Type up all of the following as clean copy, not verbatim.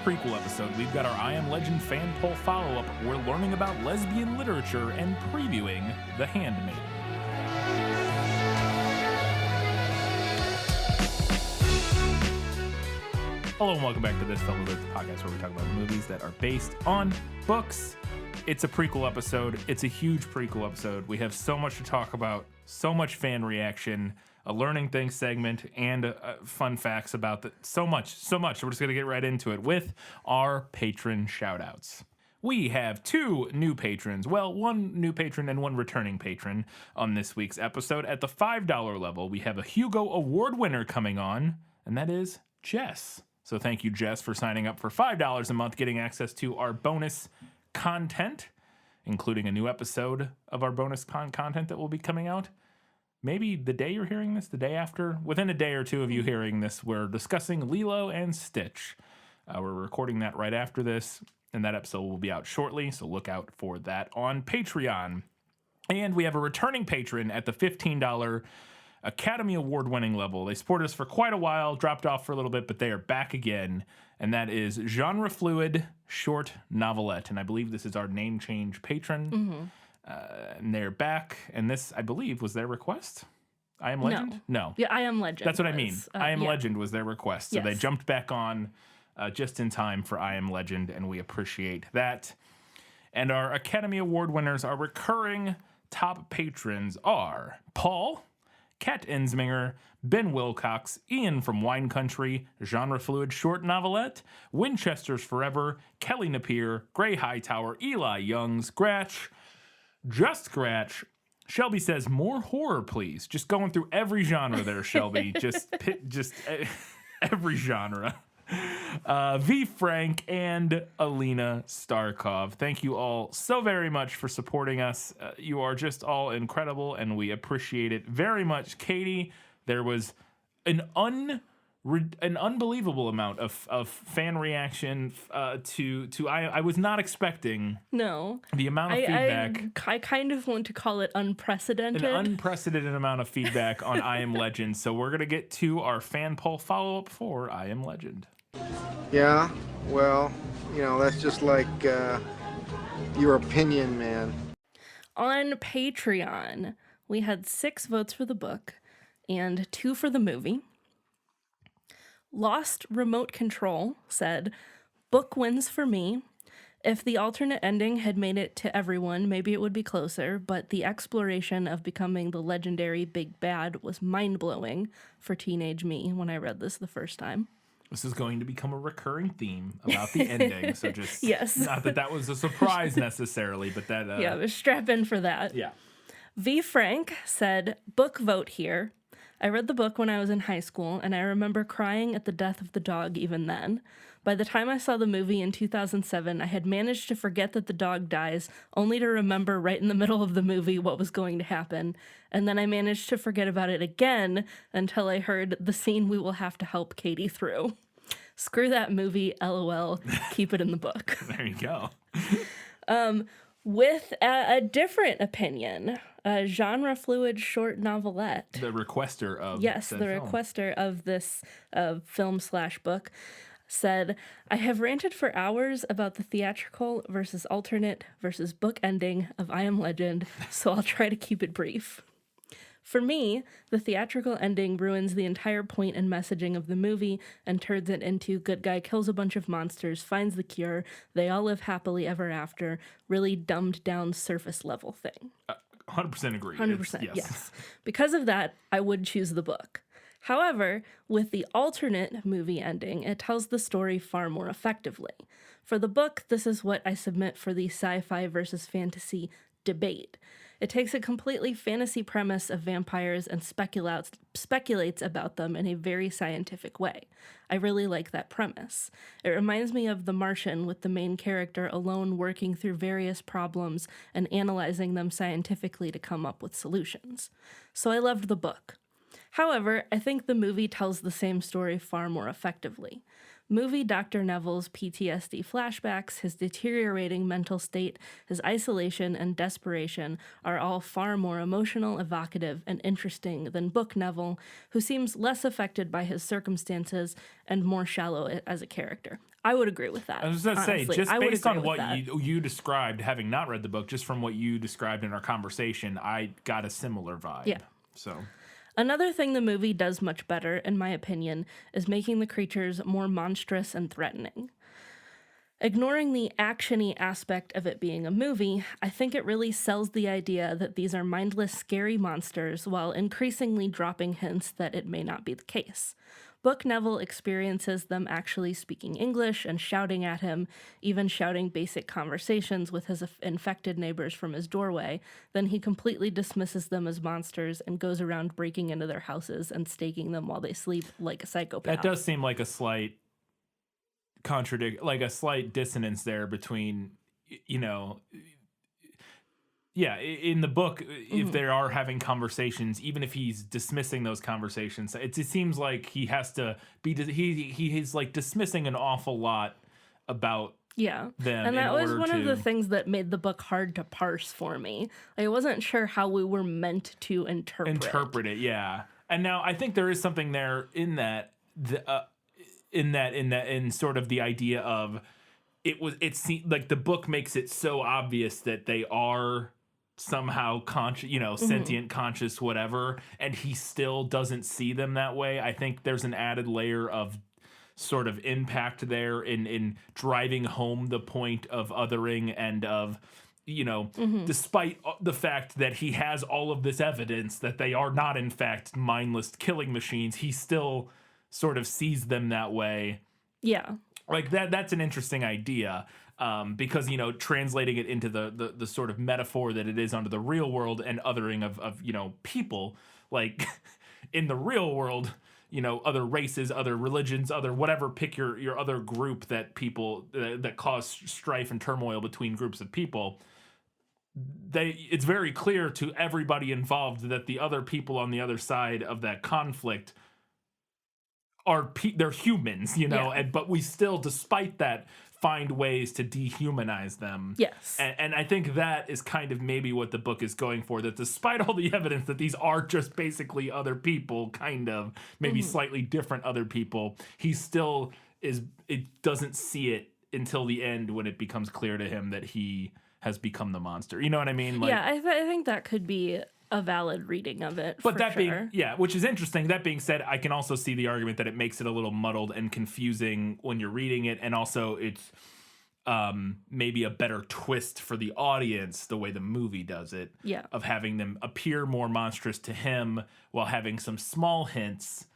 prequel episode, we've got our I Am Legend fan poll follow-up. We're learning about lesbian literature and previewing The Handmaiden. Hello and welcome back to This Film Is, the podcast where we talk about movies that are based on books. It's a prequel episode. It's a huge prequel episode. We have so much to talk about, so much fan reaction, a learning things segment, and fun facts about that. So much. So we're just going to get right into it with our patron shoutouts. We have two new patrons. Well, one new patron and one returning patron on this week's episode. At the $5 level, we have a Hugo Award winner coming on, and that is Jess. So thank you, Jess, for signing up for $5 a month, getting access to our bonus content, including a new episode of our bonus content that will be coming out. Maybe the day you're hearing this, the day after, within a day or two of you hearing this, we're discussing Lilo and Stitch. We're recording that right after this, and that episode will be out shortly, so look out for that on Patreon. And we have a returning patron at the $15 Academy Award-winning level. They supported us for quite a while, dropped off for a little bit, but they are back again, and that is Genre Fluid Short Novelette, and I believe this is our name change patron. And they're back, and this, I believe, was their request? I Am Legend? No. Yeah, I Am Legend. That's what I mean. I Am Legend was their request, so they jumped back on just in time for I Am Legend, and we appreciate that. And our Academy Award winners, our recurring top patrons are Paul, Kat Ensminger, Ben Wilcox, Ian from Wine Country, Genre Fluid Short Novelette, Winchester's Forever, Kelly Napier, Gray Hightower, Eli Young, Scratch, Just Scratch. Shelby says, more horror, please. Just going through every genre there, Shelby. just every genre. V. Frank and Alina Starkov. Thank you all so very much for supporting us. You are just all incredible, and we appreciate it very much. Katie, there was an unbelievable amount of fan reaction to I was not expecting the amount of feedback. I kind of want to call it unprecedented. An unprecedented amount of feedback on I Am Legend. So we're going to get to our fan poll follow-up for I Am Legend. Yeah, well, that's just like your opinion, man. On Patreon, we had 6 votes for the book and 2 for the movie. Lost Remote Control said, book wins for me. If the alternate ending had made it to everyone, maybe it would be closer, but the exploration of becoming the legendary Big Bad was mind-blowing for teenage me when I read this the first time. This is going to become a recurring theme about the ending, so just yes. Not that was a surprise necessarily, but that... yeah, strap in for that. Yeah. V. Frank said, book vote here. I read the book when I was in high school, and I remember crying at the death of the dog even then. By the time I saw the movie in 2007, I had managed to forget that the dog dies, only to remember right in the middle of the movie what was going to happen. And then I managed to forget about it again until I heard the scene we will have to help Katie through. Screw that movie, LOL. Keep it in the book. There you go. With a different opinion, a genre fluid short novelette. The requester of requester of this film/book said, I have ranted for hours about the theatrical versus alternate versus book ending of I Am Legend, so I'll try to keep it brief. For me, the theatrical ending ruins the entire point and messaging of the movie and turns it into good guy kills a bunch of monsters, finds the cure, they all live happily ever after, really dumbed down surface level thing. 100% agree. 100%, yes. Because of that, I would choose the book. However, with the alternate movie ending, it tells the story far more effectively. For the book, this is what I submit for the sci-fi versus fantasy debate. It takes a completely fantasy premise of vampires and speculates about them in a very scientific way. I really like that premise. It reminds me of The Martian, with the main character alone working through various problems and analyzing them scientifically to come up with solutions. So I loved the book. However, I think the movie tells the same story far more effectively. Movie Dr. Neville's PTSD flashbacks, his deteriorating mental state, his isolation and desperation are all far more emotional, evocative, and interesting than book Neville, who seems less affected by his circumstances and more shallow as a character. I would agree with that. I was going to say, honestly. just I would based agree on with what that. you described, having not read the book, just from what you described in our conversation, I got a similar vibe. Yeah. So Another thing the movie does much better, in my opinion, is making the creatures more monstrous and threatening. Ignoring the action-y aspect of it being a movie, I think it really sells the idea that these are mindless, scary monsters while increasingly dropping hints that it may not be the case. Book Neville experiences them actually speaking English and shouting at him, even shouting basic conversations with his infected neighbors from his doorway. Then he completely dismisses them as monsters and goes around breaking into their houses and staking them while they sleep like a psychopath. that does seem like a slight like a slight dissonance there between, you know, yeah, in the book, if they are having conversations, even if he's dismissing those conversations, it seems like he has to be, he's like dismissing an awful lot about Yeah. them. And that was one of the to things that made the book hard to parse for me. I wasn't sure how we were meant to interpret it. Yeah. And now I think there is something there in that, in sort of the idea of it's like the book makes it so obvious that they are somehow conscious, sentient, conscious, whatever, and he still doesn't see them that way. I think there's an added layer of sort of impact there in driving home the point of othering and of, despite the fact that he has all of this evidence that they are not in fact mindless killing machines, he still sort of sees them that way. Yeah. Like that's an interesting idea. Because, translating it into the sort of metaphor that it is under the real world and othering of people, like in the real world, other races, other religions, other whatever, pick your other group that people that cause strife and turmoil between groups of people. It's very clear to everybody involved that the other people on the other side of that conflict they're humans, but we still, despite that, find ways to dehumanize them. Yes. And I think that is kind of maybe what the book is going for, that despite all the evidence that these are just basically other people, kind of, maybe slightly different other people, he still doesn't see it until the end when it becomes clear to him that he has become the monster. You know what I mean? Like, yeah, I think that could be a valid reading of it. But that being, which is interesting. That being said, I can also see the argument that it makes it a little muddled and confusing when you're reading it, and also it's maybe a better twist for the audience the way the movie does it. Yeah. Of having them appear more monstrous to him while having some small hints.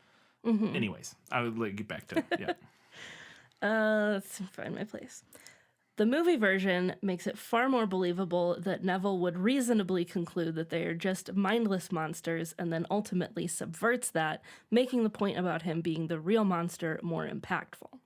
Anyways, I would get back to let's find my place. The movie version makes it far more believable that Neville would reasonably conclude that they are just mindless monsters, and then ultimately subverts that, making the point about him being the real monster more impactful.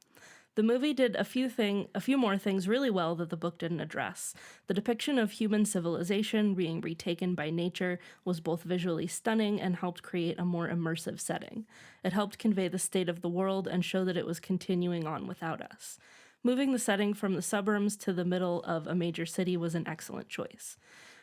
The movie did a few more things really well that the book didn't address. The depiction of human civilization being retaken by nature was both visually stunning and helped create a more immersive setting. It helped convey the state of the world and show that it was continuing on without us. Moving the setting from the suburbs to the middle of a major city was an excellent choice.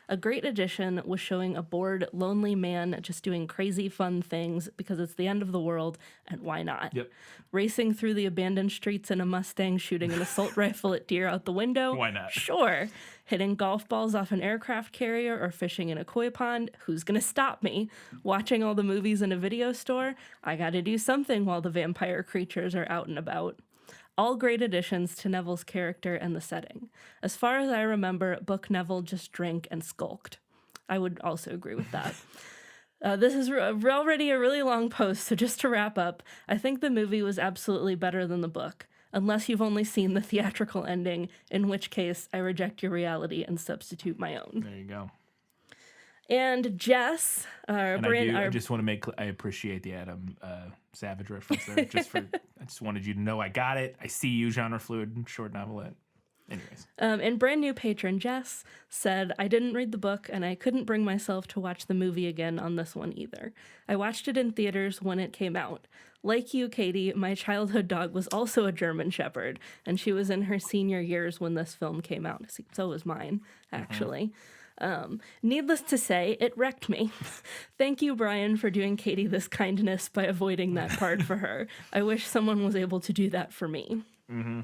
A great addition was showing a bored, lonely man just doing crazy fun things because it's the end of the world, and why not? Yep. Racing through the abandoned streets in a Mustang, shooting an assault rifle at deer out the window? Why not? Sure. Hitting golf balls off an aircraft carrier or fishing in a koi pond? Who's gonna stop me? Watching all the movies in a video store? I gotta do something while the vampire creatures are out and about. All great additions to Neville's character and the setting. As far as I remember, Book Neville just drank and skulked. I would also agree with that. This is already a really long post, so just to wrap up, I think the movie was absolutely better than the book, unless you've only seen the theatrical ending, in which case I reject your reality and substitute my own. There you go. And Jess, I just want to I appreciate the Adam Savage reference there. I just wanted you to know I got it. I see you, genre fluid short novelette. Anyways. And brand new patron Jess said, I didn't read the book and I couldn't bring myself to watch the movie again on this one either. I watched it in theaters when it came out. Like you, Katie, my childhood dog was also a German Shepherd, and she was in her senior years when this film came out. So was mine, actually. Needless to say, it wrecked me. Thank you, Brian, for doing Katie this kindness by avoiding that part for her. I wish someone was able to do that for me. Mm-hmm.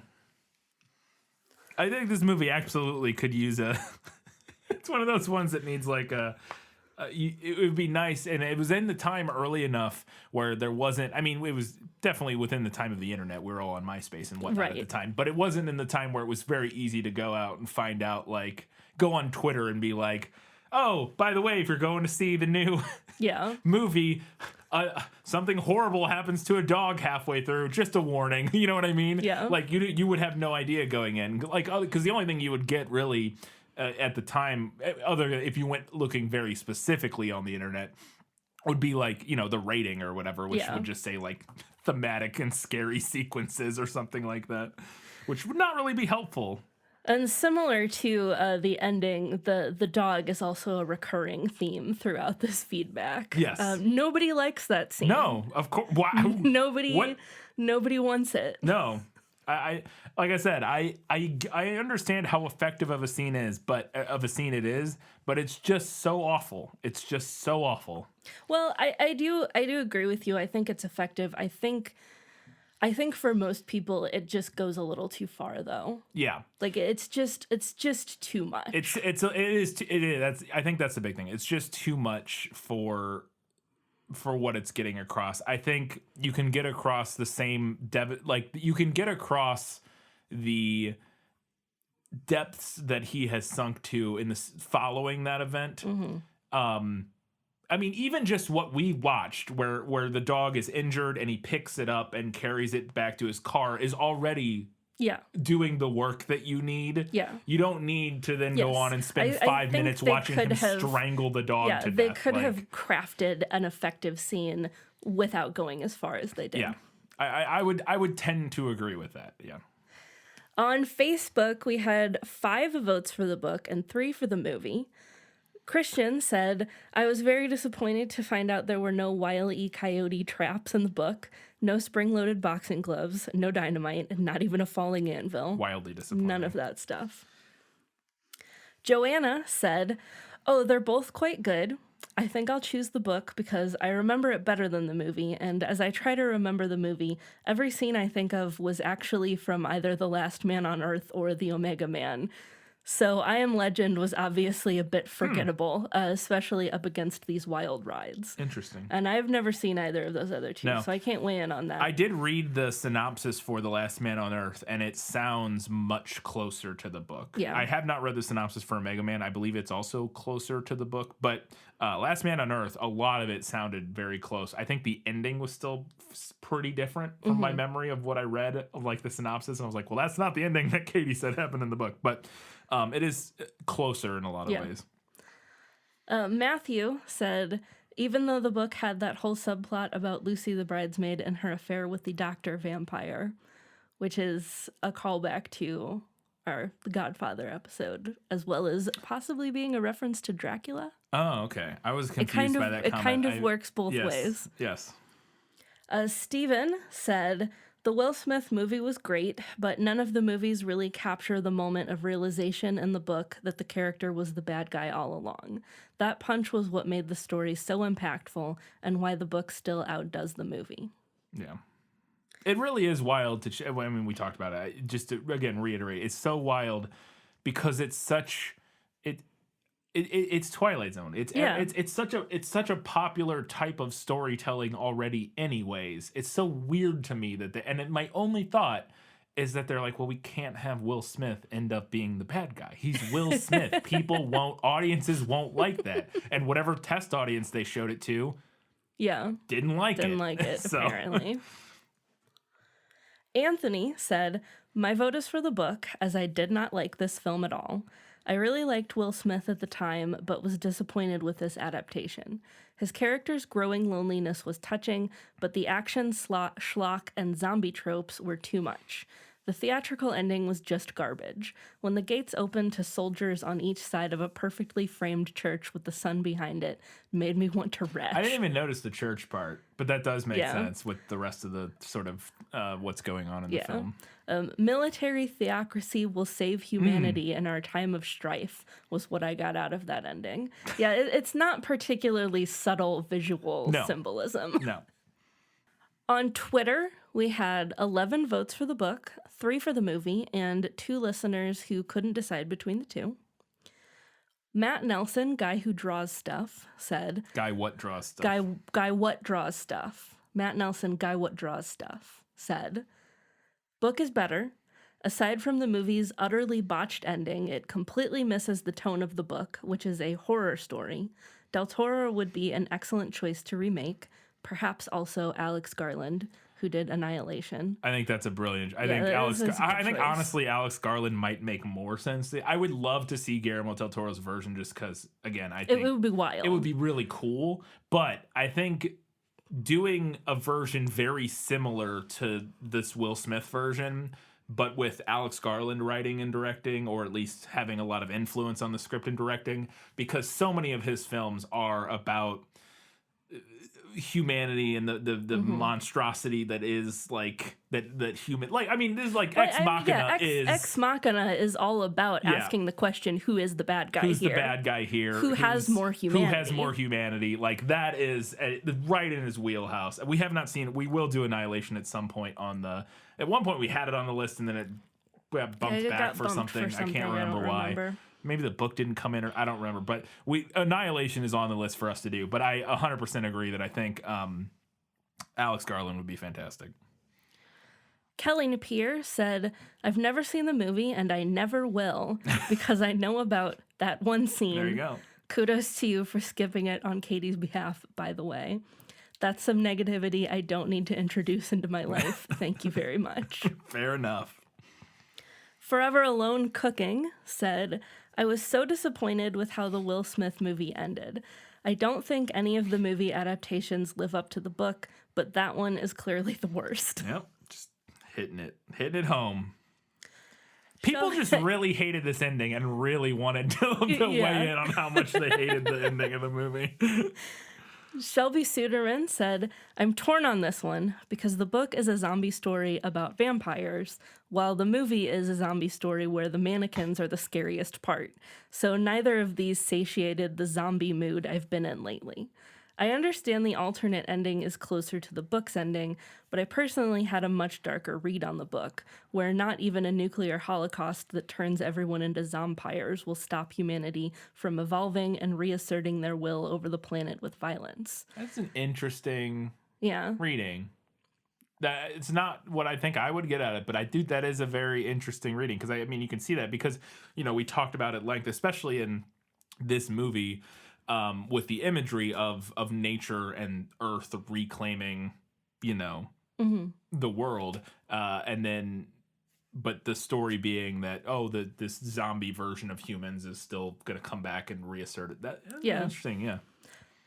I think this movie absolutely could use a... It's one of those ones that needs like a... it would be nice, and it was in the time early enough where there wasn't... I mean, it was definitely within the time of the internet. We were all on MySpace and whatnot at the time. But it wasn't in the time where it was very easy to go out and find out, like... Go on Twitter and be like, oh, by the way, if you're going to see the new movie... something horrible happens to a dog halfway through. Just a warning. You know what I mean? Yeah. Like you would have no idea going in. Like, because the only thing you would get really at the time, other if you went looking very specifically on the internet, would be like, you know, the rating or whatever, which would just say like thematic and scary sequences or something like that, which would not really be helpful. And similar to the ending, the dog is also a recurring theme throughout this feedback. Yes. Nobody likes that scene. No, of course. Wow. Nobody wants it. No. I like I said, I understand how effective of a scene it is, but it's just so awful. It's just so awful. Well, I do agree with you. I think it's effective. I think for most people it just goes a little too far though. Yeah. Like it's just too much. It is. I think that's the big thing. It's just too much for what it's getting across. I think you can get across the same you can get across the depths that he has sunk to in this following that event. Mm-hmm. I mean, even just what we watched, where the dog is injured and he picks it up and carries it back to his car, is already doing the work that you need. Yeah. You don't need to then go on and spend 5 minutes watching him strangle the dog to death. They could have crafted an effective scene without going as far as they did. Yeah. I would tend to agree with that. Yeah. On Facebook, we had 5 votes for the book and 3 for the movie. Christian said, I was very disappointed to find out there were no Wile E. Coyote traps in the book, no spring-loaded boxing gloves, no dynamite, and not even a falling anvil. Wildly disappointing. None of that stuff. Joanna said, oh, they're both quite good. I think I'll choose the book because I remember it better than the movie, and as I try to remember the movie, every scene I think of was actually from either The Last Man on Earth or The Omega Man. So I Am Legend was obviously a bit forgettable, especially up against these wild rides. Interesting. And I've never seen either of those other two, so I can't weigh in on that. I did read the synopsis for The Last Man on Earth, and it sounds much closer to the book. Yeah. I have not read the synopsis for Omega Man. I believe it's also closer to the book, but Last Man on Earth, a lot of it sounded very close. I think the ending was still pretty different from my memory of what I read of like the synopsis, and I was like, well, that's not the ending that Katie said happened in the book, but... it is closer in a lot of ways. Matthew said, even though the book had that whole subplot about Lucy the bridesmaid and her affair with the doctor vampire, which is a callback to our The Godfather episode, as well as possibly being a reference to Dracula. Oh, okay. I was confused by that comment. It kind of works both ways. Yes. Stephen said... The Will Smith movie was great, but none of the movies really capture the moment of realization in the book that the character was the bad guy all along. That punch was what made the story so impactful and why the book still outdoes the movie. Yeah. It really is wild to... I mean, we talked about it. Just to, again, reiterate, it's so wild because it's such... It's Twilight Zone. It's such a popular type of storytelling already. Anyways, it's so weird to me that my only thought is that they're like, well, we can't have Will Smith end up being the bad guy. He's Will Smith. Audiences won't like that. And whatever test audience they showed it to, didn't like it. So. Apparently. Anthony said, my vote is for the book, as I did not like this film at all. I really liked Will Smith at the time, but was disappointed with this adaptation. His character's growing loneliness was touching, but the action, schlock, and zombie tropes were too much. The theatrical ending was just garbage. When the gates opened to soldiers on each side of a perfectly framed church with the sun behind it, made me want to retch. I didn't even notice the church part, but that does make Yeah. sense with the rest of the sort of what's going on in the film. Military theocracy will save humanity in our time of strife was what I got out of that ending. Yeah, it's not particularly subtle visual symbolism. No. On Twitter, we had 11 votes for the book, 3 for the movie, and 2 listeners who couldn't decide between the two. Matt Nelson, guy who draws stuff, said... Guy what draws stuff? Guy what draws stuff. Matt Nelson, guy what draws stuff, said... Book is better. Aside from the movie's utterly botched ending, it completely misses the tone of the book, which is a horror story. Del Toro would be an excellent choice to remake. Perhaps also Alex Garland, who did Annihilation. I think that's a brilliant. I is a good think choice. honestly, Alex Garland might make more sense. I would love to see Guillermo del Toro's version, just because, again, I think It would be wild. it would be really cool. But I think doing a version very similar to this Will Smith version, but with Alex Garland writing and directing, or at least having a lot of influence on the script and directing, because so many of his films are about humanity and the monstrosity that is like that human, like, I mean, this is like Ex Machina Ex Machina is all about asking the question, who is the bad guy who's here? the bad guy here? Who has more humanity? Who has more humanity? Like, that is right in his wheelhouse. We have not seen. We will do Annihilation at some point on the. At one point we had it on the list and then it got bumped back for something. I can't remember why. Maybe the book didn't come in, or I don't remember. But Annihilation is on the list for us to do. But I 100% agree that I think Alex Garland would be fantastic. Kelly Napier said, I've never seen the movie and I never will because I know about that one scene. There you go. Kudos to you for skipping it on Katie's behalf, by the way. That's some negativity I don't need to introduce into my life. Thank you very much. Fair enough. Forever Alone Cooking said, I was so disappointed with how the Will Smith movie ended. I don't think any of the movie adaptations live up to the book, but that one is clearly the worst. Yep, just hitting it home. People just really hated this ending and really wanted to weigh in on how much they hated the ending of the movie. Shelby Suderman said, I'm torn on this one because the book is a zombie story about vampires, while the movie is a zombie story where the mannequins are the scariest part. So neither of these satiated the zombie mood I've been in lately. I understand the alternate ending is closer to the book's ending, but I personally had a much darker read on the book, where not even a nuclear holocaust that turns everyone into zompires will stop humanity from evolving and reasserting their will over the planet with violence. That's an interesting reading. That it's not what I think I would get at it, but I do. That is a very interesting reading, because I mean, you can see that because, you know, we talked about at length, especially in this movie, with the imagery of nature and Earth reclaiming, you know, the world, and then, but the story being that this zombie version of humans is still going to come back and reassert it. That's interesting. Yeah.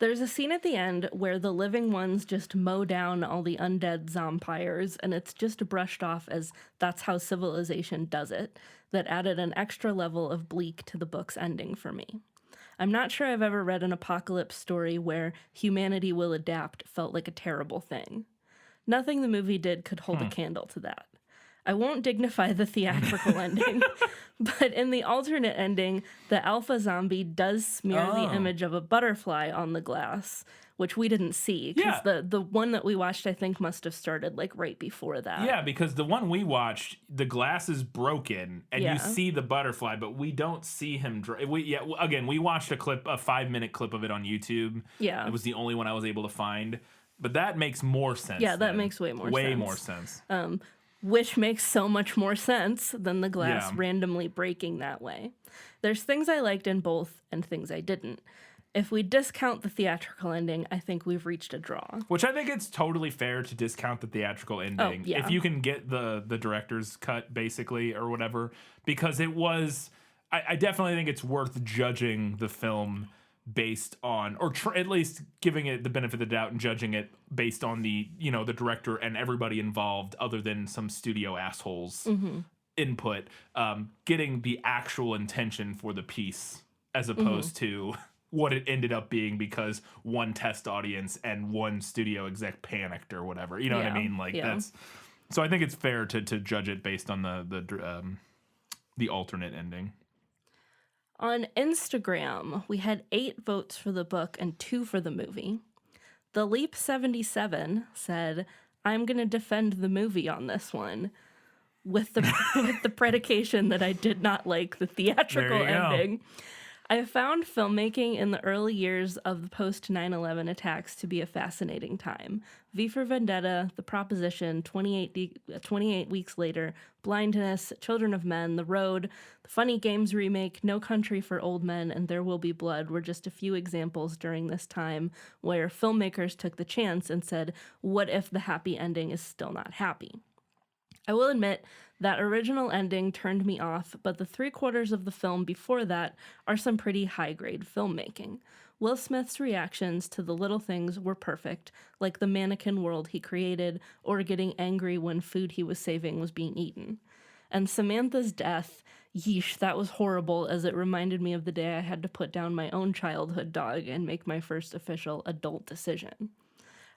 There's a scene at the end where the living ones just mow down all the undead zompires, and it's just brushed off as that's how civilization does it. That added an extra level of bleak to the book's ending for me. I'm not sure I've ever read an apocalypse story where humanity will adapt felt like a terrible thing. Nothing the movie did could hold a candle to that. I won't dignify the theatrical ending, but in the alternate ending, the alpha zombie does smear the image of a butterfly on the glass, which we didn't see, because the one that we watched, I think, must have started like right before that. Yeah, because the one we watched, the glass is broken, and you see the butterfly, but we don't see him. Again, we watched a 5-minute clip of it on YouTube. Yeah, it was the only one I was able to find, but that makes more sense. Yeah, that makes way more sense. Which makes so much more sense than the glass randomly breaking that way. There's things I liked in both and things I didn't. If we discount the theatrical ending, I think we've reached a draw. Which I think it's totally fair to discount the theatrical ending. If you can get the director's cut, basically, or whatever. Because it was... I definitely think it's worth judging the film based on, or at least giving it the benefit of the doubt and judging it based on the, you know, the director and everybody involved other than some studio assholes input, getting the actual intention for the piece as opposed to what it ended up being because one test audience and one studio exec panicked or whatever. You know what I mean? Like that's, so I think it's fair to judge it based on the alternate ending. On Instagram, we had 8 votes for the book and 2 for the movie. The Leap 77 said, "I'm going to defend the movie on this one," with the with the predication that I did not like the theatrical ending. I found filmmaking in the early years of the post 9/11 attacks to be a fascinating time. V for Vendetta, The Proposition, 28 Weeks Later, Blindness, Children of Men, The Road, the Funny Games remake, No Country for Old Men, and There Will Be Blood were just a few examples during this time where filmmakers took the chance and said, what if the happy ending is still not happy? I will admit that original ending turned me off, but the 3/4 of the film before that are some pretty high-grade filmmaking. Will Smith's reactions to the little things were perfect, like the mannequin world he created, or getting angry when food he was saving was being eaten. And Samantha's death, yeesh, that was horrible, as it reminded me of the day I had to put down my own childhood dog and make my first official adult decision.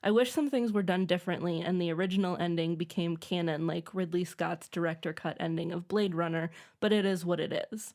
I wish some things were done differently and the original ending became canon like Ridley Scott's director cut ending of Blade Runner, but it is what it is.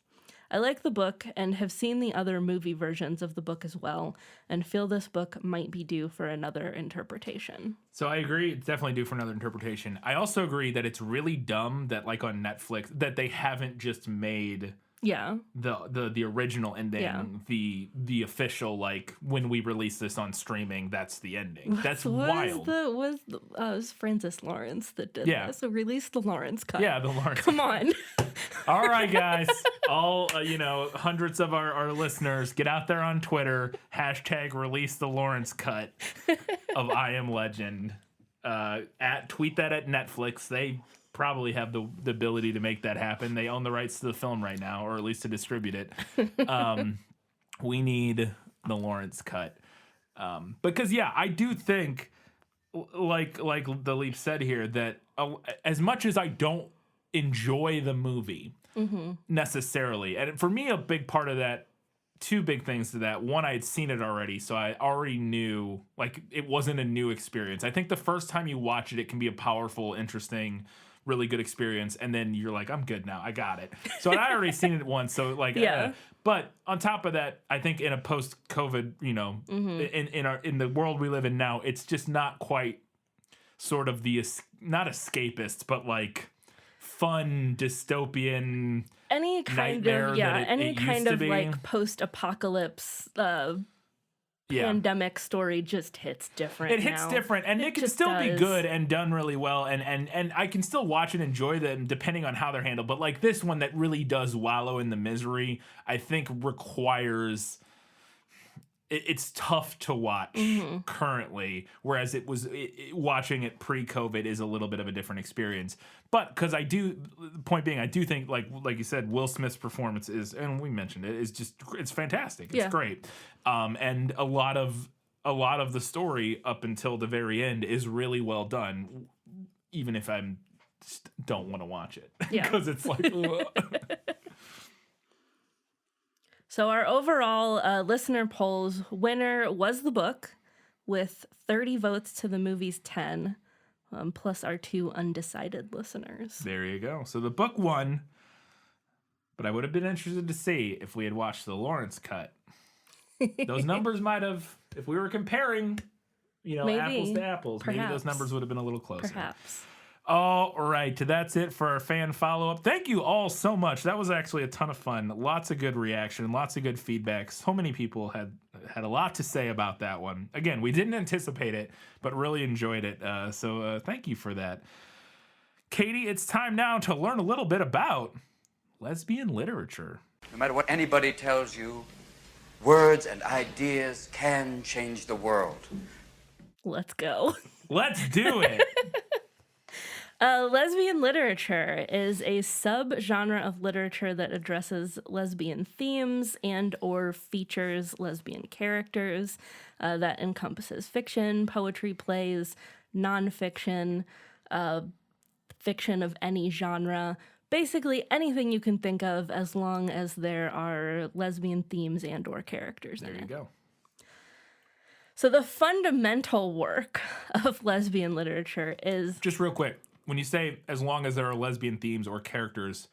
I like the book and have seen the other movie versions of the book as well, and feel this book might be due for another interpretation. So I agree, it's definitely due for another interpretation. I also agree that it's really dumb that, like on Netflix, that they haven't just made the original ending the official, like, when we release this on streaming, that's the ending. That's wild. It was Francis Lawrence that did this. So release the Lawrence cut. Yeah, the Lawrence. Come on. All right, guys. All hundreds of our listeners, get out there on Twitter, hashtag release the Lawrence cut of I Am Legend. Tweet that at Netflix. They probably have the ability to make that happen. They own the rights to the film right now, or at least to distribute it. We need the Lawrence cut. Because I do think, like the Leap said here, that as much as I don't enjoy the movie necessarily, and for me a big part of that, two big things to that. One, I had seen it already, so I already knew, like, it wasn't a new experience. I think the first time you watch it, it can be a powerful, interesting, really good experience, and then you're like, I'm good now, I got it. So I'd already seen it once, so like, but on top of that, I think in a post-COVID, in the world we live in now, it's just not quite sort of not escapist, but like fun dystopian any kind of any kind of like post-apocalypse pandemic story just hits different. It hits different, and it can still be good and done really well, and I can still watch and enjoy them depending on how they're handled. But like this one that really does wallow in the misery, I think requires. It's tough to watch currently, whereas watching it pre-COVID is a little bit of a different experience. But because I do think like you said, Will Smith's performance is, and we mentioned it, is just, it's fantastic. It's great. And a lot of the story up until the very end is really well done, even if I don't want to watch it because it's like. So our overall listener polls winner was the book, with 30 votes to the movie's 10, plus our 2 undecided listeners. There you go. So the book won, but I would have been interested to see if we had watched the Lawrence cut. Those numbers might have, if we were comparing, maybe, apples to apples, maybe those numbers would have been a little closer. Perhaps. All right, that's it for our fan follow-up. Thank you all so much. That was actually a ton of fun. Lots of good reaction, lots of good feedback. So many people had a lot to say about that one. Again, we didn't anticipate it, but really enjoyed it. So thank you for that. Katie, it's time now to learn a little bit about lesbian literature. No matter what anybody tells you, words and ideas can change the world. Let's go. Let's do it. Lesbian literature is a subgenre of literature that addresses lesbian themes and or features lesbian characters that encompasses fiction, poetry, plays, nonfiction, fiction of any genre, basically anything you can think of as long as there are lesbian themes and or characters in it. There you go. So the fundamental work of lesbian literature is... Just real quick, when you say as long as there are lesbian themes or characters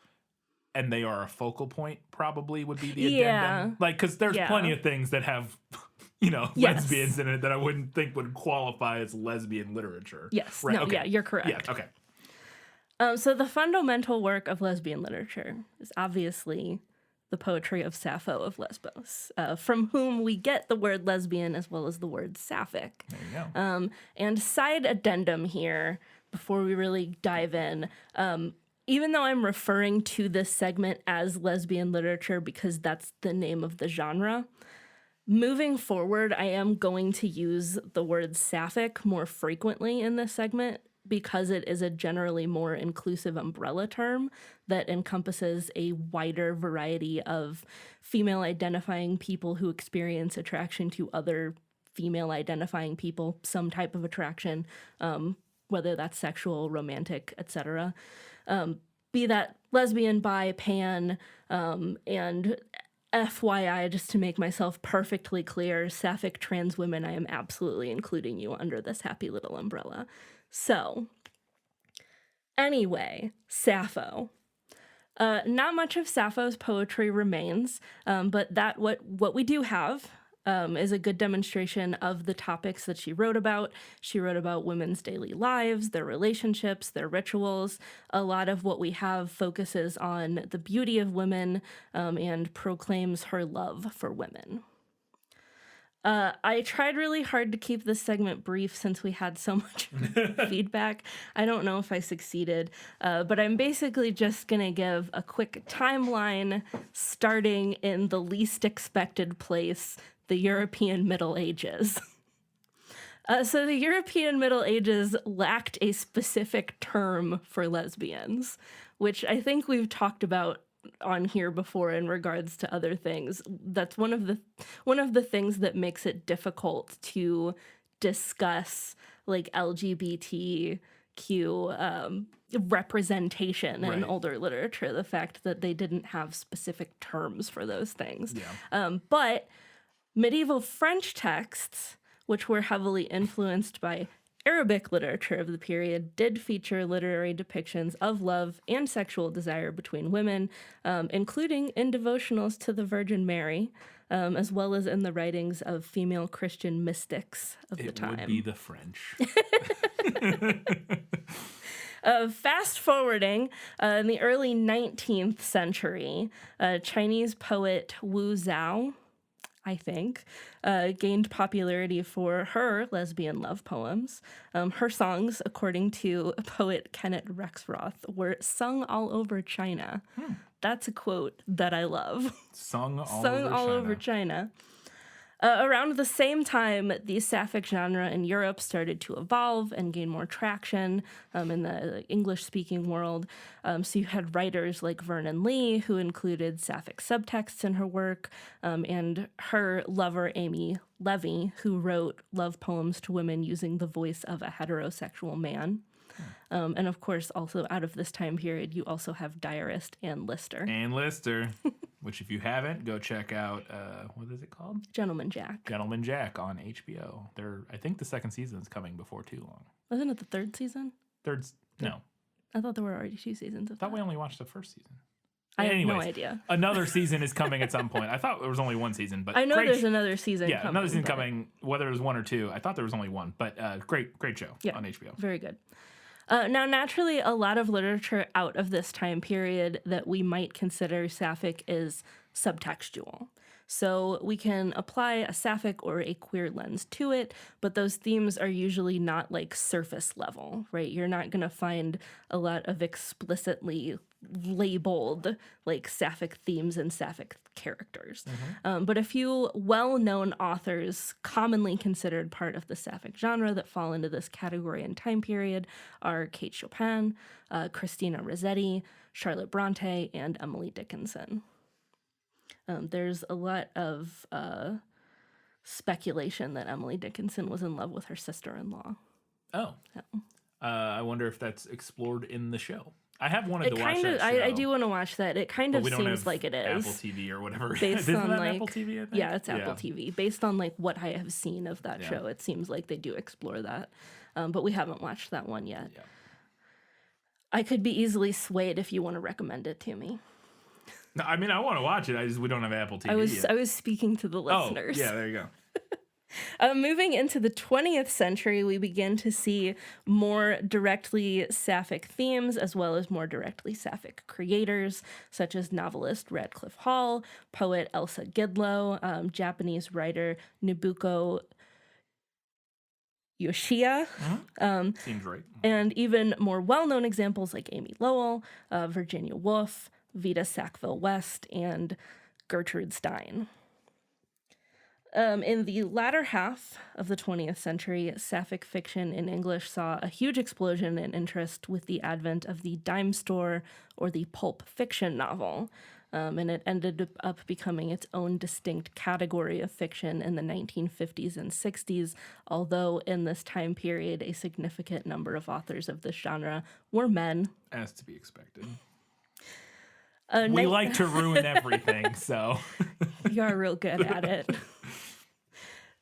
and they are a focal point, probably would be the addendum. Like, because there's plenty of things that have, lesbians in it that I wouldn't think would qualify as lesbian literature. Yes. Right? No, Okay. yeah, you're correct. Yeah, okay. So the fundamental work of lesbian literature is obviously the poetry of Sappho of Lesbos, from whom we get the word lesbian as well as the word sapphic. There you go. And side addendum here, before we really dive in, even though I'm referring to this segment as lesbian literature because that's the name of the genre, moving forward, I am going to use the word sapphic more frequently in this segment because it is a generally more inclusive umbrella term that encompasses a wider variety of female-identifying people who experience attraction to other female-identifying people, some type of attraction, whether that's sexual, romantic, etc. Be that lesbian, bi, pan, and FYI, just to make myself perfectly clear, sapphic trans women, I am absolutely including you under this happy little umbrella. So, anyway, Sappho. Not much of Sappho's poetry remains, but that what we do have is a good demonstration of the topics that she wrote about. She wrote about women's daily lives, their relationships, their rituals. A lot of what we have focuses on the beauty of women and proclaims her love for women. I tried really hard to keep this segment brief since we had so much feedback. I don't know if I succeeded, but I'm basically just going to give a quick timeline starting in the least expected place, the European Middle Ages. So the European Middle Ages lacked a specific term for lesbians, which I think we've talked about on here before in regards to other things. That's one of the things that makes it difficult to discuss like LGBTQ representation in older literature, the fact that they didn't have specific terms for those things. But medieval French texts, which were heavily influenced by Arabic literature of the period, did feature literary depictions of love and sexual desire between women, including in devotionals to the Virgin Mary, as well as in the writings of female Christian mystics of the time. It would be the French. Fast forwarding, in the early 19th century, Chinese poet Wu Zhao, I think, gained popularity for her lesbian love poems. Her songs, according to poet Kenneth Rexroth, were sung all over China. That's a quote that I love. Sung all over China. Around the same time, the sapphic genre in Europe started to evolve and gain more traction in the English-speaking world. So you had writers like Vernon Lee, who included sapphic subtexts in her work, and her lover, Amy Levy, who wrote love poems to women using the voice of a heterosexual man. And of course, also out of this time period, you also have Diarist and Lister. Which if you haven't, go check out, what is it called? Gentleman Jack. Gentleman Jack on HBO. I think the second season is coming before too long. Wasn't it the third season? No. I thought there were already 2 seasons of that. I thought we only watched the first season. I have no Anyways, idea. Another season is coming at some point. I thought there was only 1 season, but I know there's another season coming. Yeah, another season coming, whether it was 1 or 2. I thought there was only 1, but great show on HBO. Very good. Now, naturally, a lot of literature out of this time period that we might consider sapphic is subtextual. So we can apply a sapphic or a queer lens to it, but those themes are usually not like surface level, right? You're not going to find a lot of explicitly labeled like sapphic themes and sapphic characters. But a few well-known authors commonly considered part of the sapphic genre that fall into this category and time period are Kate Chopin, Christina Rossetti, Charlotte Bronte, and Emily Dickinson. There's a lot of speculation that Emily Dickinson was in love with her sister-in-law. Oh. Yeah. I wonder if that's explored in the show. I have wanted It to watch kind of, that show. I do want to watch that. It kind but of we don't seems have like it is. Apple TV or whatever. Based Isn't on that like Apple TV, I think? Yeah, it's Apple TV. Based on like what I have seen of that show, it seems like they do explore that. But we haven't watched that one yet. Yeah. I could be easily swayed if you want to recommend it to me. No, I mean, I want to watch it. We don't have Apple TV yet. I was speaking to the listeners. Oh, yeah, there you go. Moving into the 20th century, we begin to see more directly sapphic themes as well as more directly sapphic creators, such as novelist Radcliffe Hall, poet Elsa Gidlow, Japanese writer Nobuko Yoshia, Seems right. and even more well-known examples like Amy Lowell, Virginia Woolf, Vita Sackville West, and Gertrude Stein. In the latter half of the 20th century, sapphic fiction in English saw a huge explosion in interest with the advent of the dime store or the pulp fiction novel, and it ended up becoming its own distinct category of fiction in the 1950s and 60s, although in this time period, a significant number of authors of this genre were men. As to be expected. We like to ruin everything, so... You are real good at it.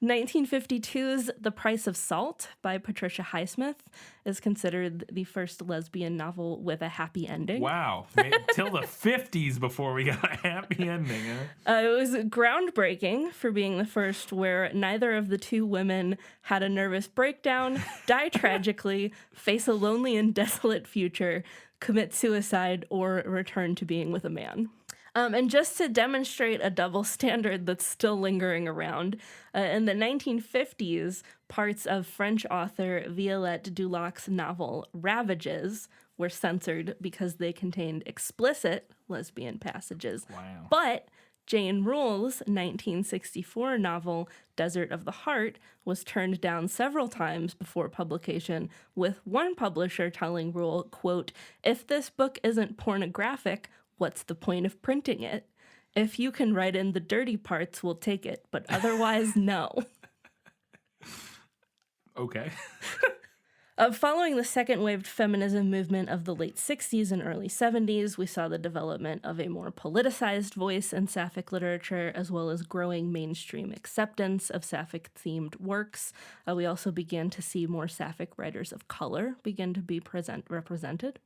1952's The Price of Salt by Patricia Highsmith is considered the first lesbian novel with a happy ending. Wow. Till the 50s before we got a happy ending, huh? It was groundbreaking for being the first where neither of the two women had a nervous breakdown, die tragically, face a lonely and desolate future, commit suicide, or return to being with a man. And just to demonstrate a double standard that's still lingering around, in the 1950s, parts of French author Violette Duloc's novel Ravages were censored because they contained explicit lesbian passages. Wow. But Jane Rule's 1964 novel Desert of the Heart was turned down several times before publication, with one publisher telling Rule, quote, "If this book isn't pornographic, what's the point of printing it? If you can write in the dirty parts, we'll take it, but otherwise, no." Okay. Following the second wave feminism movement of the late 60s and early 70s, we saw the development of a more politicized voice in sapphic literature, as well as growing mainstream acceptance of sapphic-themed works. We also began to see more sapphic writers of color begin to be represented.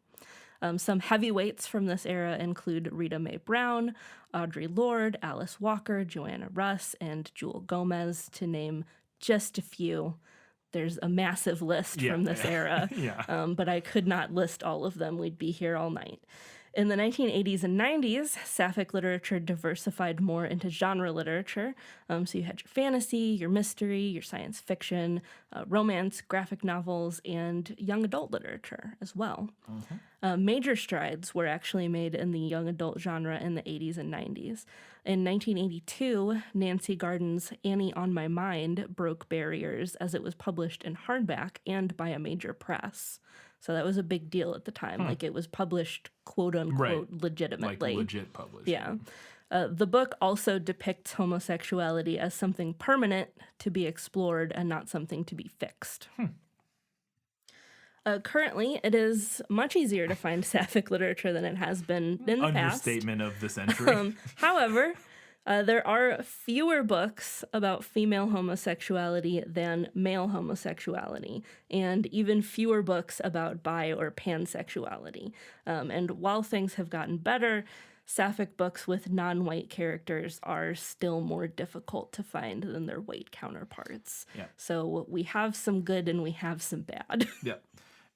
Some heavyweights from this era include Rita Mae Brown, Audre Lorde, Alice Walker, Joanna Russ, and Jewel Gomez, to name just a few. There's a massive list from this era, but I could not list all of them. We'd be here all night. In the 1980s and 90s, sapphic literature diversified more into genre literature. So you had your fantasy, your mystery, your science fiction, romance, graphic novels, and young adult literature as well. Major strides were actually made in the young adult genre in the 80s and 90s. In 1982, Nancy Garden's Annie on My Mind broke barriers as it was published in hardback and by a major press. So that was a big deal at the time. Like, it was published, quote unquote, legitimately. Like legit published. Yeah. The book also depicts homosexuality as something permanent to be explored and not something to be fixed. Currently, it is much easier to find sapphic literature than it has been in the past. Understatement of the century. However, there are fewer books about female homosexuality than male homosexuality, and even fewer books about bi or pansexuality. And while things have gotten better, sapphic books with non-white characters are still more difficult to find than their white counterparts. Yeah. So we have some good and we have some bad. Yeah.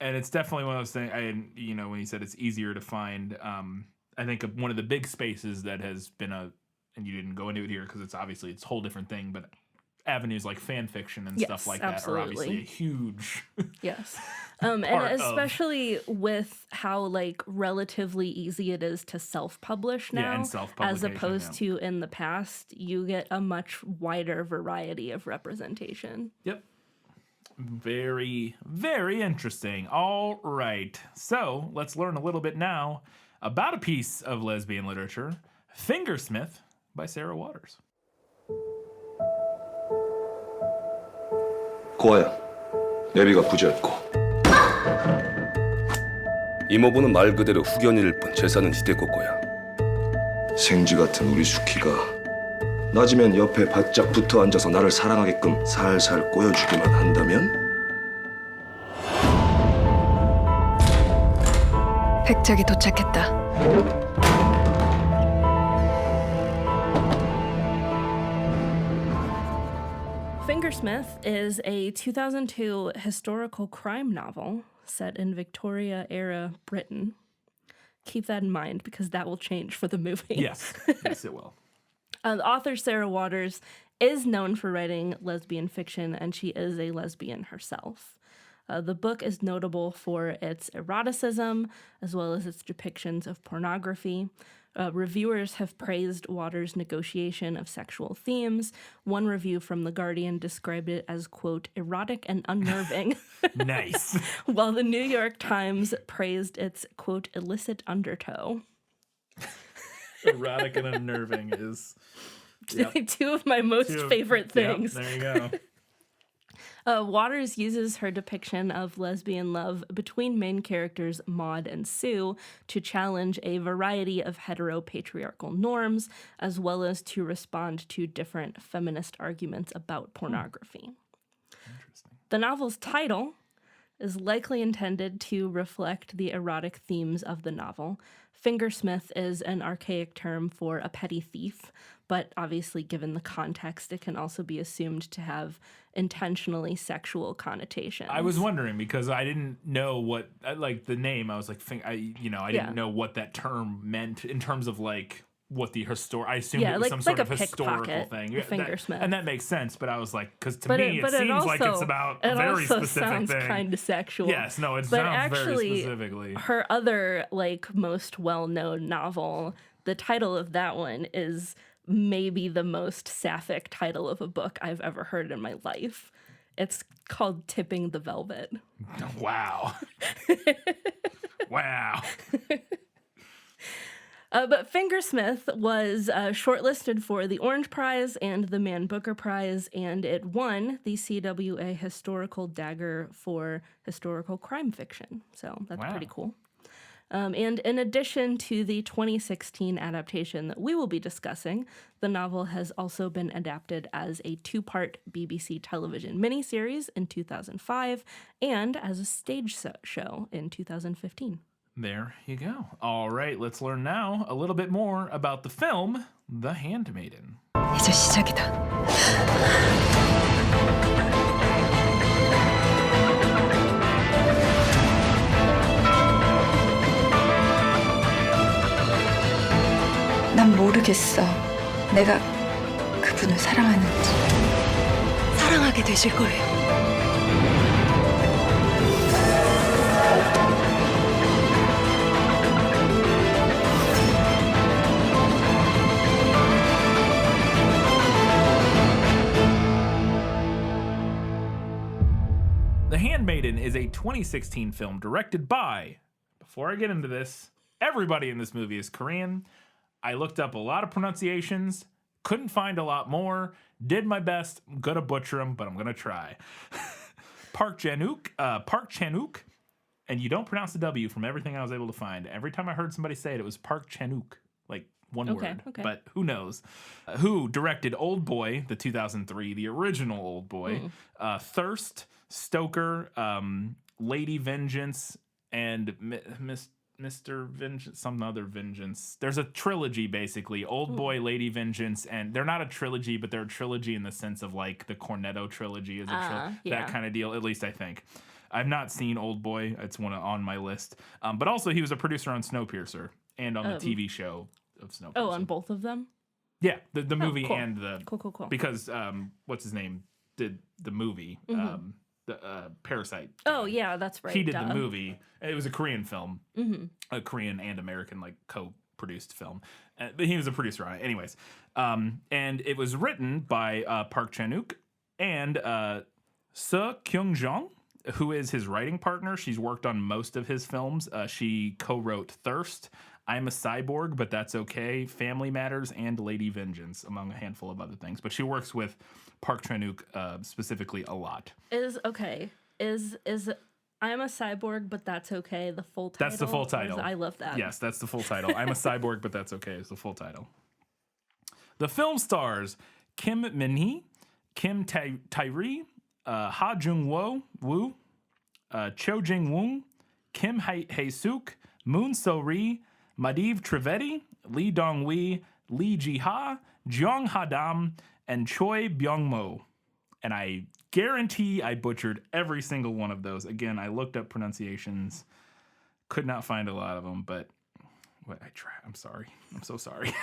And it's definitely one of those things, when you said it's easier to find, I think one of the big spaces that has been and you didn't go into it here because it's a whole different thing, but avenues like fan fiction and Yes, stuff like that are obviously a huge Yes. And especially with how like relatively easy it is to self-publish now, and as self-publication, opposed to in the past, you get a much wider variety of representation. Yep. Very, very interesting. All right. So let's learn a little bit now about a piece of lesbian literature, Fingersmith by Sarah Waters. 고아야, 내비가 부재였고 이모부는 말 그대로 후견일 뿐 재산은 시대고 거야. 생쥐 같은 우리 수키가 낮이면 옆에 바짝 붙어 앉아서 나를 사랑하게끔 살살 꼬여주기만 한다면? 백작이 도착했다. Fingersmith is a 2002 historical crime novel set in Victoria-era Britain. Keep that in mind because that will change for the movie. Yes. Yes, it will. The author, Sarah Waters, is known for writing lesbian fiction, and she is a lesbian herself. The book is notable for its eroticism, as well as its depictions of pornography. Reviewers have praised Waters' negotiation of sexual themes. One review from The Guardian described it as, quote, erotic and unnerving. Nice. While the New York Times praised its, quote, illicit undertow. Erotic and unnerving is Two of my most favorite things. Yep, there you go. Waters uses her depiction of lesbian love between main characters Maud and Sue to challenge a variety of heteropatriarchal norms, as well as to respond to different feminist arguments about pornography. Interesting. The novel's title is likely intended to reflect the erotic themes of the novel. Fingersmith is an archaic term for a petty thief, but obviously given the context, it can also be assumed to have intentionally sexual connotations. I was wondering because I didn't know what, like the name, I was like, I didn't know what that term meant in terms of like what the I assumed it was some sort of historical thing. Fingersmith. And that makes sense, but I was like, because to me it seems like it's about a very specific sounds thing. Kind of sexual. Yes, no, it but sounds actually, very specifically. Her other like most well-known novel, the title of that one is maybe the most sapphic title of a book I've ever heard in my life. It's called Tipping the Velvet. Wow. Wow. But Fingersmith was shortlisted for the Orange Prize and the Man Booker Prize, and it won the CWA Historical Dagger for historical crime fiction. So that's pretty cool. And in addition to the 2016 adaptation that we will be discussing, the novel has also been adapted as a 2-part BBC television miniseries in 2005 and as a stage show in 2015. There you go. All right, let's learn now a little bit more about the film, The Handmaiden. 이제 시작이다. 난 모르겠어. 내가 그분을 사랑하는지. 사랑하게 되실 거예요. The Handmaiden is a 2016 film directed by, before I get into this, everybody in this movie is Korean. I looked up a lot of pronunciations, couldn't find a lot more, did my best. I'm gonna butcher them, but I'm gonna try. Park Chan-wook, and you don't pronounce the W from everything I was able to find. Every time I heard somebody say it, it was Park Chan-wook, like one word, but who knows? Who directed Old Boy, the 2003, the original Old Boy, Thirst, Stoker, Lady Vengeance, and Mr. Vengeance, some other Vengeance. There's a trilogy, basically. Old Boy, Lady Vengeance, and they're not a trilogy, but they're a trilogy in the sense of like the Cornetto trilogy is that kind of deal, at least I think. I've not seen Old Boy. It's one on my list. But also he was a producer on Snowpiercer and on the TV show of Snowpiercer. Oh, on both of them? Yeah, the movie cool. and the Cool. because what's his name did the movie, the Parasite. Oh yeah, that's right. He did the movie. It was a Korean film, a Korean and American like co-produced film. But he was a producer on it, anyways. And it was written by Park Chan-wook and Seo Kyung-jong, who is his writing partner. She's worked on most of his films. She co-wrote Thirst, I'm a Cyborg, but That's Okay, Family Matters, and Lady Vengeance, among a handful of other things. But she works with Park Chan-wook specifically a lot. Is I'm a Cyborg, but That's Okay the full title? That's the full title. I love that. Yes, that's the full title. I'm a Cyborg, but That's Okay is the full title. The film stars Kim Min-hee, Kim Tae-ri, Ha Jung-woo, Cho Jing-woong, Kim Hae-suk, Moon So-ri, Madhav Trivedi, Lee Dong-wee, Lee Ji-ha, Jeong Ha-dam, and Choi Byung-mo. And I guarantee I butchered every single one of those. Again, I looked up pronunciations, could not find a lot of them, but I tried. I'm sorry. I'm so sorry.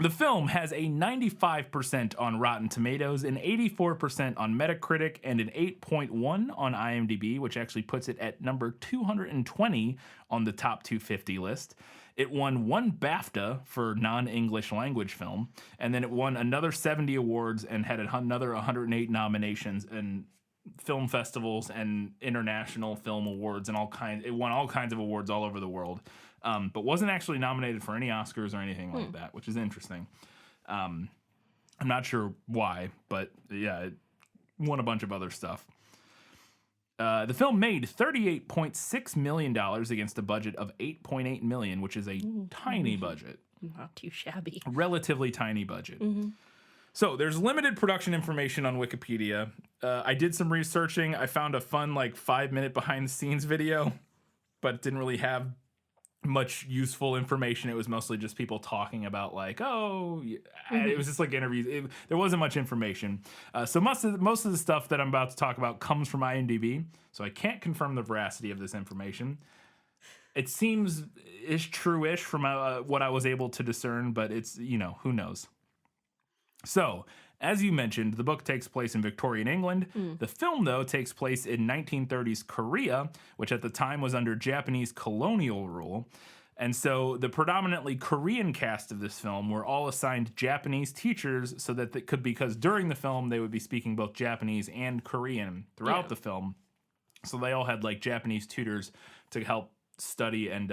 The film has a 95% on Rotten Tomatoes, an 84% on Metacritic, and an 8.1 on IMDb, which actually puts it at number 220 on the top 250 list. It won 1 BAFTA for non-English language film, and then it won another 70 awards and had another 108 nominations in film festivals and international film awards and all kinds. It won all kinds of awards all over the world. But wasn't actually nominated for any Oscars or anything like that, which is interesting. I'm not sure why, but yeah, it won a bunch of other stuff. The film made $38.6 million against a budget of $8.8 million, which is a tiny budget. Not too shabby. Relatively tiny budget. So there's limited production information on Wikipedia. I did some researching. I found a fun 5-minute behind the scenes video, but it didn't really have much useful information. It was mostly just people talking about it was just interviews. There wasn't much information. So most of the stuff that I'm about to talk about comes from IMDb, so I can't confirm the veracity of this information. It seems true-ish from what I was able to discern, but it's, who knows. So, as you mentioned, the book takes place in Victorian England. The film, though, takes place in 1930s Korea, which at the time was under Japanese colonial rule. And so the predominantly Korean cast of this film were all assigned Japanese teachers so that because during the film they would be speaking both Japanese and Korean throughout the film. So they all had Japanese tutors to help study and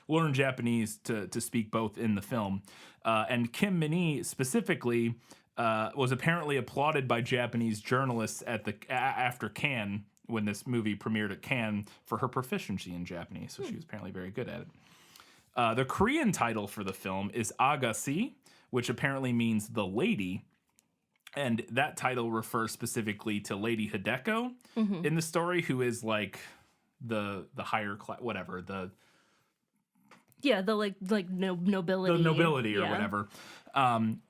learn Japanese to speak both in the film. And Kim Min-hee specifically was apparently applauded by Japanese journalists after Cannes, when this movie premiered at Cannes, for her proficiency in Japanese. So she was apparently very good at it. The Korean title for the film is Agassi, which apparently means the lady. And that title refers specifically to Lady Hideko in the story, who is the higher class, whatever, nobility. The nobility or whatever.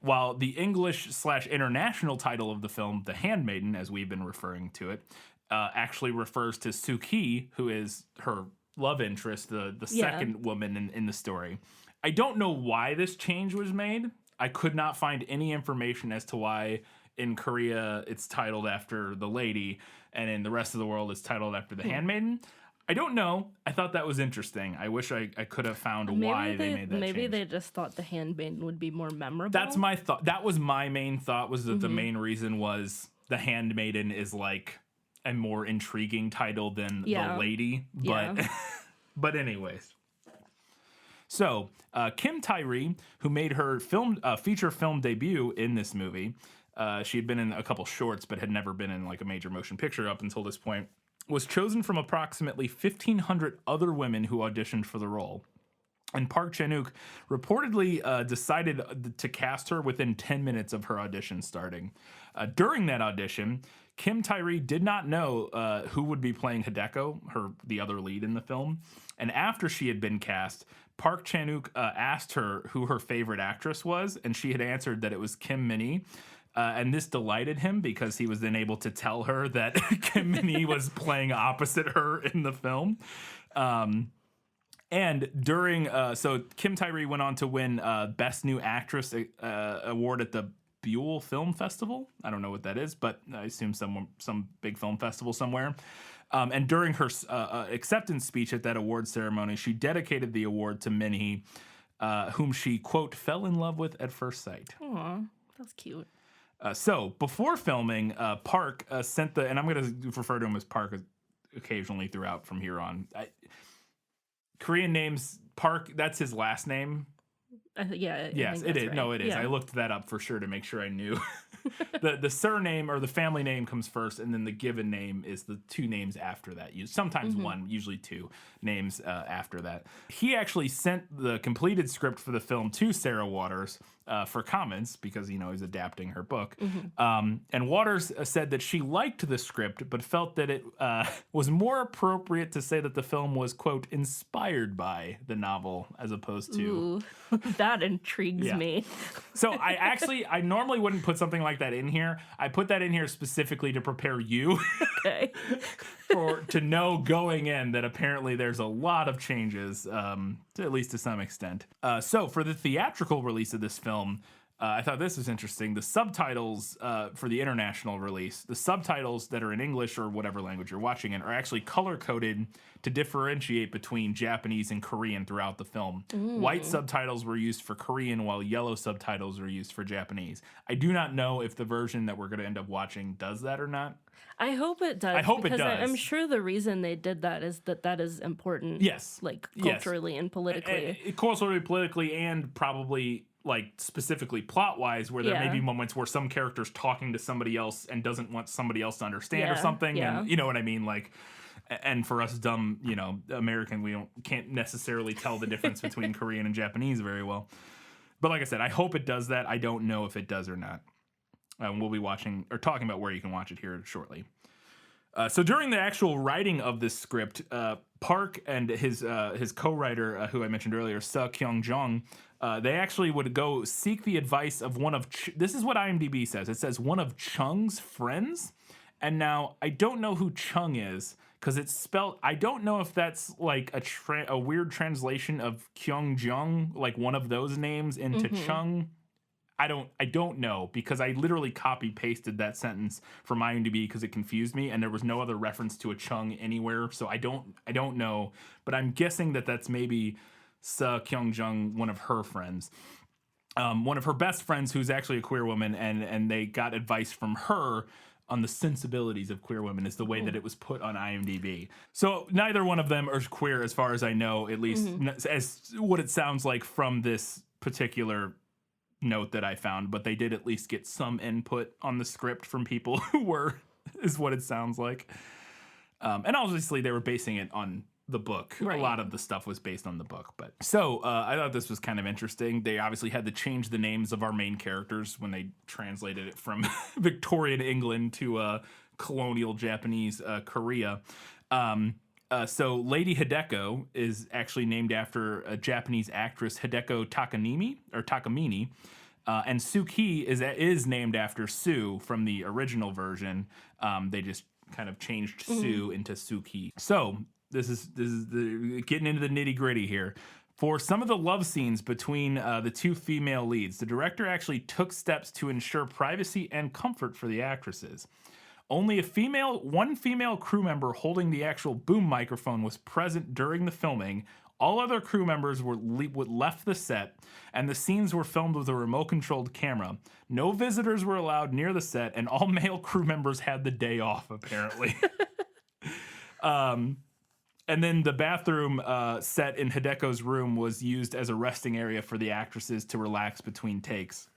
While the English/international title of the film, The Handmaiden, as we've been referring to it, actually refers to Soo-ki, who is her love interest, the second woman in the story. I don't know why this change was made. I could not find any information as to why in Korea it's titled after the lady, and in the rest of the world it's titled after the Handmaiden. I don't know. I thought that was interesting. I wish I could have found why they made that maybe change. they just thought the Handmaiden would be more memorable. That's my thought. That was my main thought, was that the main reason was the Handmaiden is a more intriguing title than the lady. But but anyways. So Kim Tae-ri, who made her feature film debut in this movie, she had been in a couple shorts but had never been in a major motion picture up until this point, was chosen from approximately 1,500 other women who auditioned for the role. And Park Chan-wook reportedly decided to cast her within 10 minutes of her audition starting. During that audition, Kim Tae-ri did not know who would be playing Hideko, the other lead in the film. And after she had been cast, Park Chan-wook asked her who her favorite actress was, and she had answered that it was Kim Min-hee. And this delighted him because he was then able to tell her that Kim Min-hee was playing opposite her in the film. And during, so Kim Tyree went on to win Best New Actress award at the Buell Film Festival. I don't know what that is, but I assume some big film festival somewhere. And during her acceptance speech at that award ceremony, she dedicated the award to Minhee, whom she, quote, fell in love with at first sight. Aw, that's cute. So before filming, Park sent and I'm going to refer to him as Park occasionally throughout from here on. Korean names, Park, that's his last name. Yeah. Yes, it is. Right. No, it is. Yeah. I looked that up for sure to make sure I knew. the surname or the family name comes first, and then the given name is the two names after that. Sometimes one, usually two names after that. He actually sent the completed script for the film to Sarah Waters for comments because, he's adapting her book. And Waters said that she liked the script, but felt that it was more appropriate to say that the film was, quote, inspired by the novel as opposed to... Ooh, that intrigues me. So I normally wouldn't put something like that in here. I put that in here specifically to prepare you to know going in that apparently there's a lot of changes, at least to some extent. So for the theatrical release of this film, I thought this was interesting. The subtitles for the international release, the subtitles that are in English or whatever language you're watching in, are actually color-coded to differentiate between Japanese and Korean throughout the film. White subtitles were used for Korean, while yellow subtitles were used for Japanese. I do not know if the version that we're going to end up watching does that or not. I hope it does. I hope it does. I'm sure the reason they did that is that is important. Yes. Like culturally and politically. Culturally, politically, and probably... like specifically plot wise, where there may be moments where some character's talking to somebody else and doesn't want somebody else to understand or something. Yeah. And you know what I mean? Like, and for us dumb, American, we can't necessarily tell the difference between Korean and Japanese very well. But like I said, I hope it does that. I don't know if it does or not. We'll be watching or talking about where you can watch it here shortly. So during the actual writing of this script, Park and his co-writer, who I mentioned earlier, Seo Kyung-jung, they actually would go seek the advice of one of... this is what IMDb says. It says one of Chung's friends. And now, I don't know who Chung is, because it's spelled... I don't know if that's like a weird translation of Kyung-jung, like one of those names into Chung. I don't know, because I literally copy-pasted that sentence from IMDb because it confused me, and there was no other reference to a Chung anywhere, so I don't know. But I'm guessing that that's maybe Seo Kyung-jung, one of her friends. One of her best friends who's actually a queer woman, and they got advice from her on the sensibilities of queer women is the way that it was put on IMDb. So neither one of them are queer as far as I know, at least as what it sounds like from this particular note that I found, but they did at least get some input on the script from people who were, is what it sounds like. And obviously they were basing it on the book. Right. A lot of the stuff was based on the book. But so I thought this was kind of interesting. They obviously had to change the names of our main characters when they translated it from Victorian England to colonial Japanese Korea. So Lady Hideko is actually named after a Japanese actress, Hideko Takamine. And Suki is named after Sue from the original version. They just kind of changed Sue into Suki. So this is getting into the nitty gritty here. For some of the love scenes between the two female leads, the director actually took steps to ensure privacy and comfort for the actresses. Only one female crew member holding the actual boom microphone was present during the filming. All other crew members left the set, and the scenes were filmed with a remote-controlled camera. No visitors were allowed near the set, and all male crew members had the day off, apparently. And then the bathroom set in Hideko's room was used as a resting area for the actresses to relax between takes.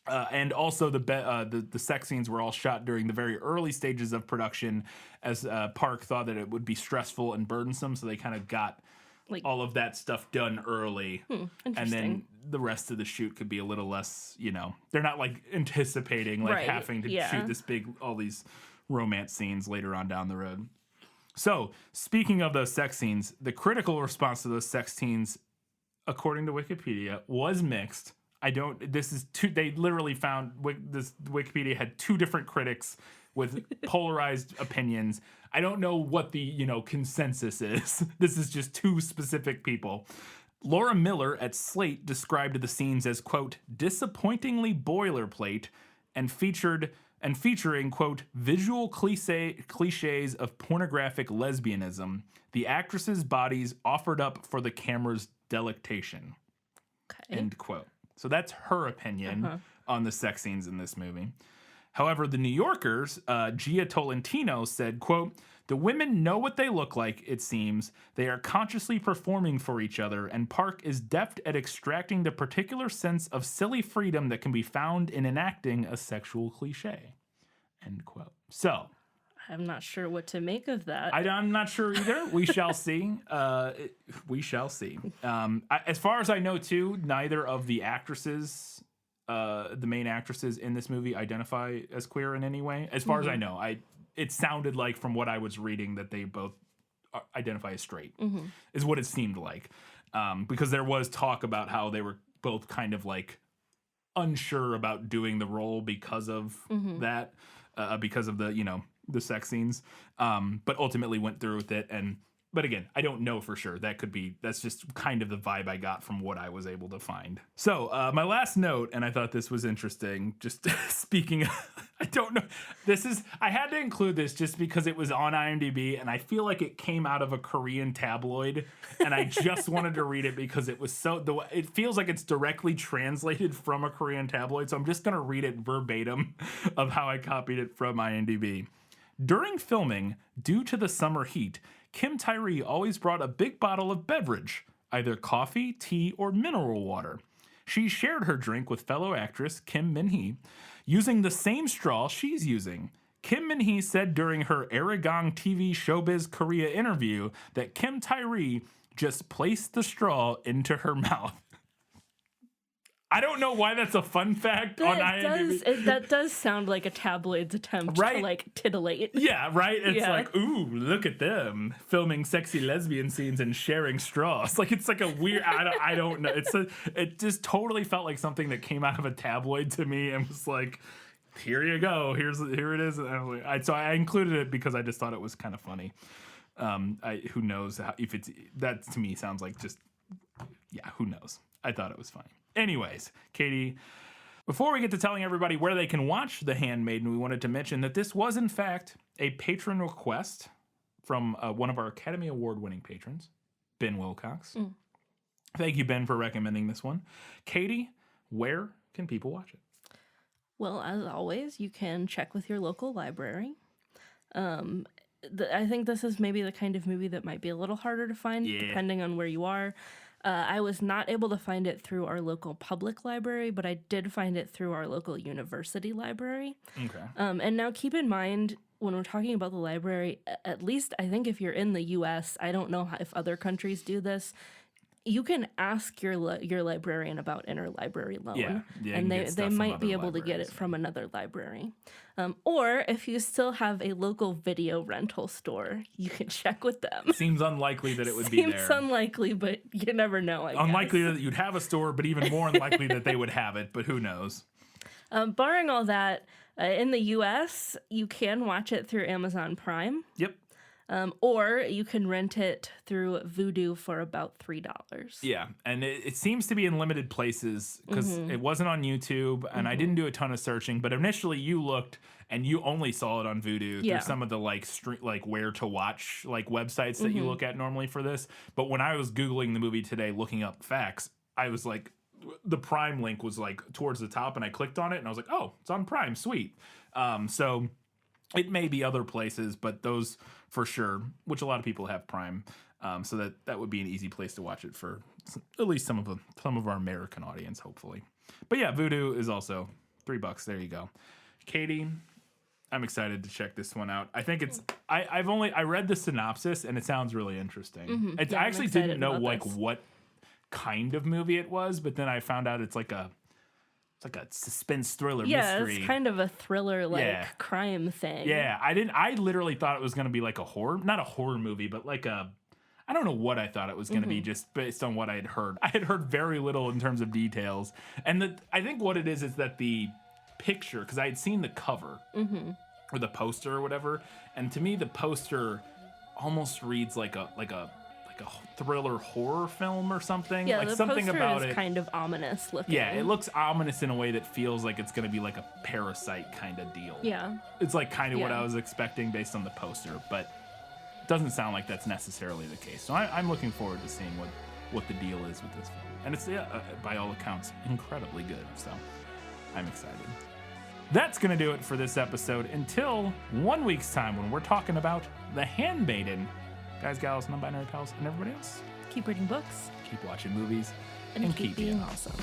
And also the sex scenes were all shot during the very early stages of production, as Park thought that it would be stressful and burdensome, so they kind of got all of that stuff done early. And then the rest of the shoot could be a little less, they're not anticipating having to shoot all these romance scenes later on down the road. So, speaking of those sex scenes, the critical response to those sex scenes, according to Wikipedia, was mixed. They literally found this Wikipedia had two different critics with polarized opinions. I don't know what the, consensus is. This is just two specific people. Laura Miller at Slate described the scenes as, quote, disappointingly boilerplate and featuring, quote, visual cliches of pornographic lesbianism, the actresses' bodies offered up for the camera's delectation. Okay. End quote. So that's her opinion on the sex scenes in this movie. However, the New Yorker's Gia Tolentino said, quote, the women know what they look like, it seems. They are consciously performing for each other, and Park is deft at extracting the particular sense of silly freedom that can be found in enacting a sexual cliche. End quote. So, I'm not sure what to make of that. I'm not sure either. We shall see. We shall see. As far as I know, too, neither of the actresses, the main actresses in this movie, identify as queer in any way. As far as I know, it sounded like from what I was reading that they both identify as straight, is what it seemed like. Because there was talk about how they were both kind of like unsure about doing the role because of that, because of the, the sex scenes, but ultimately went through with it. But again, I don't know for sure. That's just kind of the vibe I got from what I was able to find. So my last note, and I thought this was interesting, just speaking of, I don't know. I had to include this just because it was on IMDb, and I feel like it came out of a Korean tabloid, and I just wanted to read it because it was it feels like it's directly translated from a Korean tabloid, so I'm just going to read it verbatim of how I copied it from IMDb. During filming, due to the summer heat, Kim Tyree always brought a big bottle of beverage, either coffee, tea, or mineral water. She shared her drink with fellow actress Kim Min-hee, using the same straw she's using. Kim Min-hee said during her Aragon TV Showbiz Korea interview that Kim Tyree just placed the straw into her mouth. I don't know why that's a fun fact on IMDb. That does sound like a tabloid's attempt to like titillate. Yeah, right? It's like, ooh, look at them filming sexy lesbian scenes and sharing straws. Like, it's like a weird, I don't know. It just totally felt like something that came out of a tabloid to me and was like, here you go. Here it is. So I included it because I just thought it was kind of funny. Who knows that to me sounds like just, who knows? I thought it was funny. Anyways, Katie, before we get to telling everybody where they can watch The Handmaiden, we wanted to mention that this was, in fact, a patron request from one of our Academy Award-winning patrons, Ben Wilcox. Thank you, Ben, for recommending this one. Katie, where can people watch it? Well, as always, you can check with your local library. I think this is maybe the kind of movie that might be a little harder to find, depending on where you are. I was not able to find it through our local public library, but I did find it through our local university library. Okay. And now keep in mind, when we're talking about the library, at least I think if you're in the U.S., I don't know if other countries do this, you can ask your librarian about interlibrary loan, and they might be able to get it from another library. Or if you still have a local video rental store, you can check with them. Seems unlikely that it would be there. Seems unlikely, but you never know, I guess. Unlikely that you'd have a store, but even more unlikely that they would have it, but who knows? Barring all that, in the U.S., you can watch it through Amazon Prime. Yep. Or you can rent it through Vudu for about $3. Yeah, and it seems to be in limited places because it wasn't on YouTube, and I didn't do a ton of searching. But initially, you looked and you only saw it on Vudu through some of the like where to watch websites that you look at normally for this. But when I was Googling the movie today, looking up facts, I was like, the Prime link was like towards the top, and I clicked on it, and I was like, oh, it's on Prime, sweet. So it may be other places, but those for sure, which a lot of people have Prime, so that would be an easy place to watch it for at least some of our American audience, hopefully. But yeah, Vudu is also $3. There you go. Katie, I'm excited to check this one out. I think it's I read the synopsis and it sounds really interesting. I actually didn't know what kind of movie it was, but then I found out it's like a suspense thriller mystery. Yeah, it's kind of a thriller crime thing. Yeah, I literally thought it was going to be like not a horror movie, but like I don't know what I thought it was going to be just based on what I had heard. I had heard very little in terms of details. And I think what it is that the picture, because I had seen the cover, or the poster or whatever. And to me, the poster almost reads like a thriller horror film or something. Yeah, like the something poster about is it. kind of ominous looking. Yeah, it looks ominous in a way that feels like it's going to be like a Parasite kind of deal. Yeah. It's like kind of what Yeah. I was expecting based on the poster, but it doesn't sound like that's necessarily the case. So I'm looking forward to seeing what the deal is with this film. And it's, by all accounts, incredibly good. So I'm excited. That's going to do it for this episode until 1 week's time when we're talking about The Handmaiden. Guys, gals, non-binary pals, and everybody else, Keep reading books keep watching movies and keep being awesome.